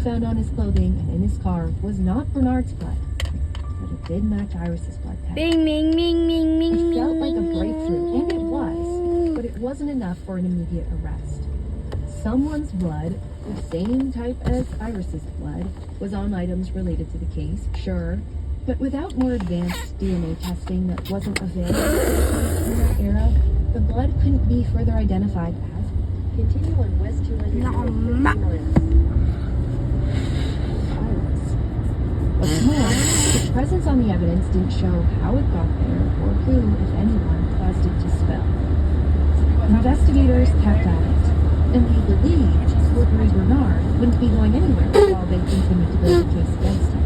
blood found on his clothing and in his car was not Bernard's blood, but it did match Iris's blood type. Bing, bing, bing, bing, bing. It felt like a breakthrough, and it was, but it wasn't enough for an immediate arrest. Someone's blood, the same type as Iris's blood, was on items related to the case, sure, but without more advanced DNA testing that wasn't available in that era, the blood couldn't be further identified as. Continue on West 200 Iris. What's more, its presence on the evidence didn't show how it got there or who, if anyone, caused it to spill. Investigators kept at it, and they believed Gregory Bernard wouldn't be going anywhere while they continued to build the case against him.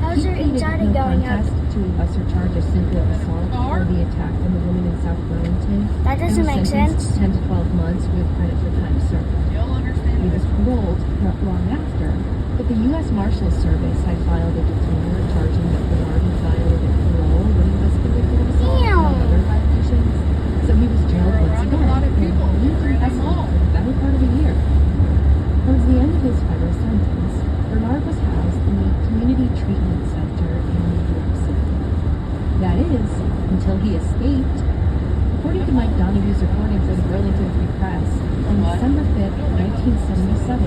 How's your anxiety going up? To a lesser charge of simple assault for the attack on the woman in South Burlington. That doesn't make sense. 10 to 12 months with credit for time served. He was paroled not long after, but the U.S. Marshals Service had filed a detainer charging that Bernard had violated parole when he was convicted of assault and other violations. So he was jailed once again and lived in custody for the better part of a year. Towards the end of his federal sentence, Bernard was housed in the Community Treatment Center in New York City. That is, until he escaped. According to Mike Donohue's reporting for the Burlington Free Press, on December 5th, 1977,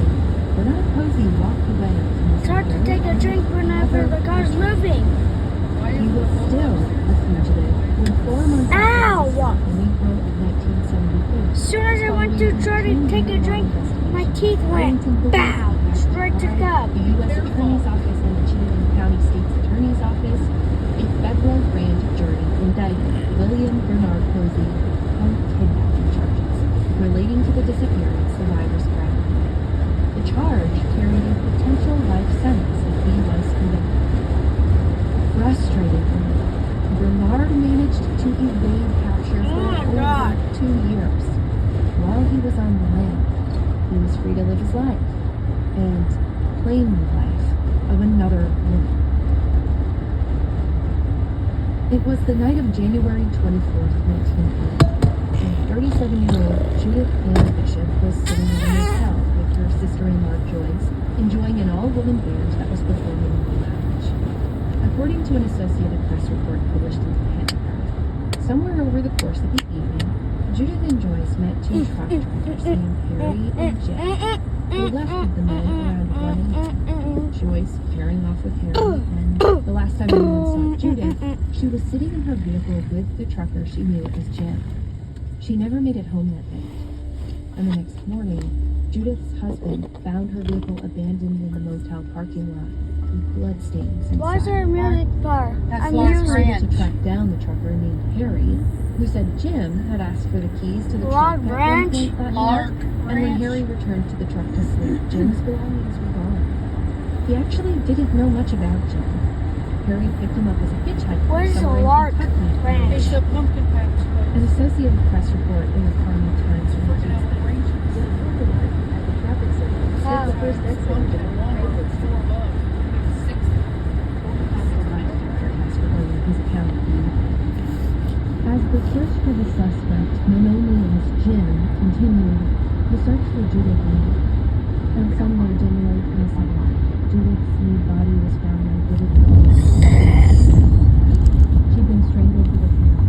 Bernard Posey walked away from the It's hard to take a drink whenever the car's moving. He was still a fugitive when 4 months Ow! in April of 1972. As soon as I went to try to take a drink, my teeth went bow straight to the cup. The U.S. Attorney's Office and the Chittenden County State's Attorney's Office, a federal grand jury indicted William Bernard Posey on kidnapping charges relating to the disappearance of Iris Brown. The charge carried a potential life sentence if he was convicted. Frustratingly, Bernard managed to evade capture for over 2 years. While he was on the land, he was free to live his life and claim the life of another woman. It was the night of January 24th, 1980, and 37-year-old Judith Ann Bishop was sitting in a motel with her sister-in-law Joyce, enjoying an all-woman band that was performing in the lounge. According to an Associated Press report published in the Telegraph, somewhere over the course of the evening, Judith and Joyce met 2 truck drivers named Harry and Jim. They left with the men around 1 Joyce pairing off with Harry, and the last time anyone saw Judith, she was sitting in her vehicle with the trucker she knew as Jim. She never made it home that night, and the next morning, Judith's husband found her vehicle abandoned in the motel parking lot with bloodstains inside. Why is there a music bar? That's I'm Lost music. Ranch. To track down the trucker named Harry, who said Jim had asked for the keys to the Log truck at one Ranch? point that Log night, and when Ranch. Harry returned to the truck to sleep, Jim's belongings were gone. He actually didn't know much about Jim. Harry picked him up as a hitchhiker Where's the somewhere in Log Kentucky. Ranch? It's a pumpkin patch. An Associated Press report in the Cardinal Times Working reported out the ranges. at the traffic signal said the first exit of the his account. As the search for the suspect, known only as Jim, continued, the search for Judith ended. On Sunday, January 22nd, Judith's nude body was found in a wooded area. She'd been strangled with a hammer.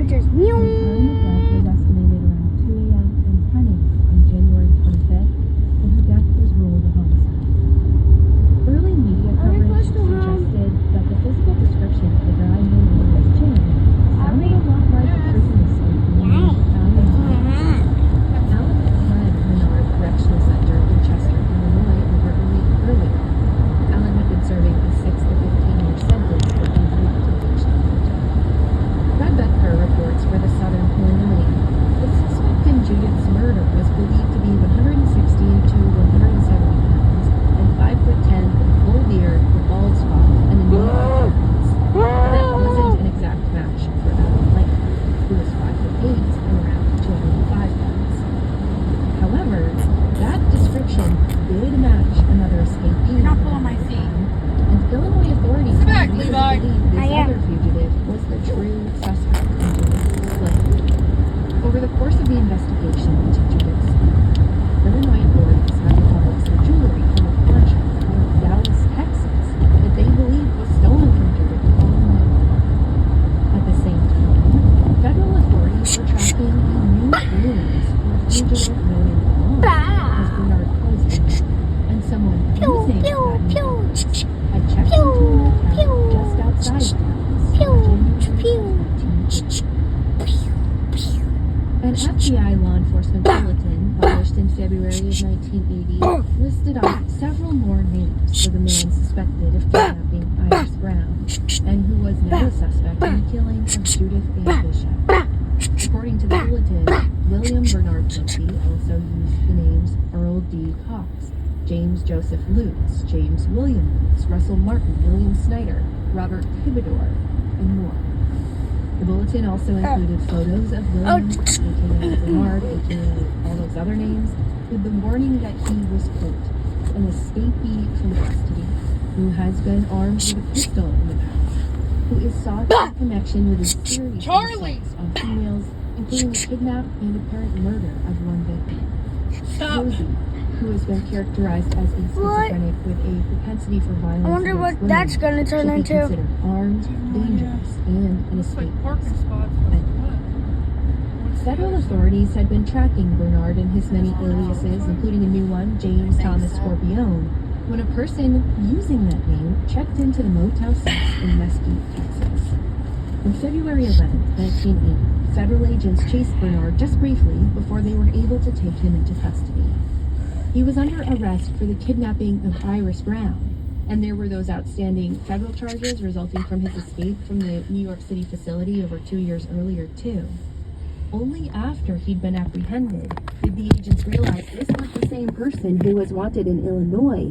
It just Her time of death was estimated around 2 a.m. and 10 a.m. on January 25th, and her death was ruled a homicide. Early media coverage suggested that the physical description of the guy known as Jim sounded a lot like a prison escape from the Italian mob. Alex Glenn Menard Correctional Center in Chester, Lewis had checked into a motel just outside Dallas on January 1980. An FBI law enforcement bulletin published in February of 1980 listed off several more names for the man suspected of kidnapping Iris Brown, and who was now a suspect in the killing of Judith Ann Bishop. According to the bulletin, William Bernard Dempsey also used the names Earl D. Cox, James Joseph Lutz, James William Lutz, Russell Martin, William Snyder, Robert Pibador, and more. The bulletin also included photos of William, aka Bernard, aka all those other names, with the warning that he was, quote, an escapee from custody, who has been armed with a pistol in the past, who is sought in connection with a series of assaults on females, including the kidnap and apparent murder of one victim. Rosie, who has been characterized as a schizophrenic with a propensity for violence. I wonder against what women, that's going to turn should be into. considered armed, dangerous, and an escape artist. Federal authorities had been tracking Bernard and his many aliases, including a new one, James Thomas Scorpione, when a person using that name checked into the Motel 6 in Mesquite, Texas. On February 11, 1980, federal agents chased Bernard just briefly before they were able to take him into custody. He was under arrest for the kidnapping of Iris Brown, and there were those outstanding federal charges resulting from his escape from the New York City facility over 2 years earlier, too. Only after he'd been apprehended did the agents realize this was the same person who was wanted in Illinois